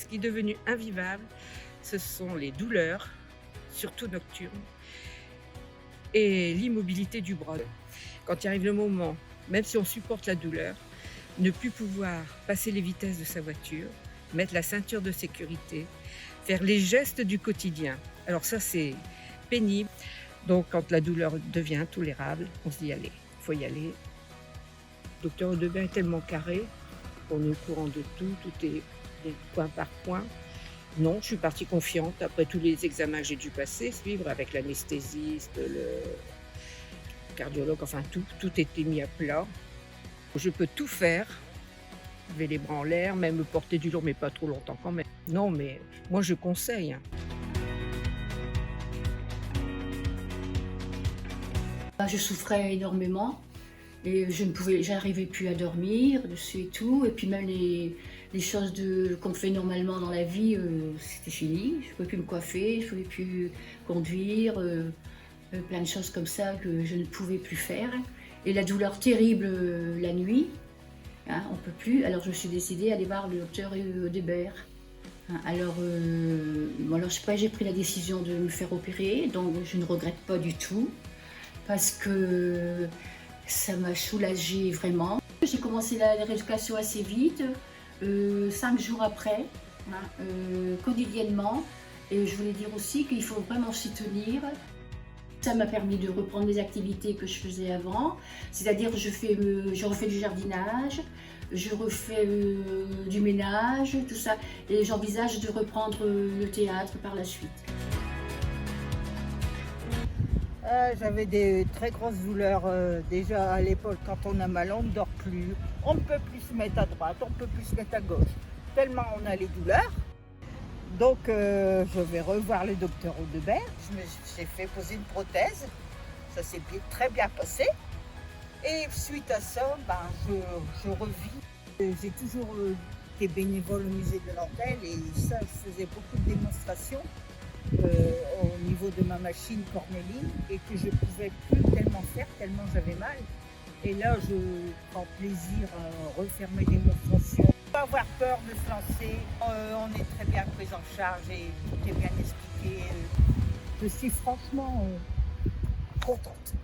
qui est devenu invivable, ce sont les douleurs, surtout nocturnes, et l'immobilité du bras. Quand il arrive le moment, même si on supporte la douleur, ne plus pouvoir passer les vitesses de sa voiture, mettre la ceinture de sécurité, faire les gestes du quotidien. Alors ça, c'est pénible. Donc quand la douleur devient intolérable, on se dit allez, il faut y aller. Le docteur Audebert est tellement carré, on est au courant de tout, tout est point par point. Non, je suis partie confiante après tous les examens que j'ai dû passer, suivre avec l'anesthésiste, le cardiologue, enfin tout était mis à plat. Je peux tout faire, lever les bras en l'air, même me porter du lourd, mais pas trop longtemps quand même. Non, mais moi je conseille. Je souffrais énormément et j'arrivais plus à dormir dessus et tout. Et puis même les choses qu'on fait normalement dans la vie, c'était fini. Je ne pouvais plus me coiffer, je ne pouvais plus conduire, plein de choses comme ça que je ne pouvais plus faire. Et la douleur terrible la nuit, hein, on ne peut plus. Alors je me suis décidée à aller voir le docteur Audebert. Alors j'ai pris la décision de me faire opérer, donc je ne regrette pas du tout. Parce que ça m'a soulagée vraiment. J'ai commencé la rééducation assez vite, 5 jours après, quotidiennement. Et je voulais dire aussi qu'il faut vraiment s'y tenir. Ça m'a permis de reprendre les activités que je faisais avant, c'est-à-dire je refais du jardinage, je refais du ménage, tout ça. Et j'envisage de reprendre le théâtre par la suite. J'avais des très grosses douleurs déjà à l'époque. Quand on a mal, on ne dort plus. On ne peut plus se mettre à droite, on ne peut plus se mettre à gauche. Tellement on a les douleurs. Donc je vais revoir le docteur Audebert. J'ai fait poser une prothèse. Ça s'est très bien passé. Et suite à ça, je revis. J'ai toujours été bénévole au musée de Nantel et ça, je faisais beaucoup de démonstrations. Au niveau de ma machine Cornéline et que je pouvais plus tellement faire, tellement j'avais mal. Et là, je prends plaisir à refaire mes démonstrations. Pas avoir peur de se lancer. On est très bien pris en charge et tout est bien expliqué. Je suis franchement contente.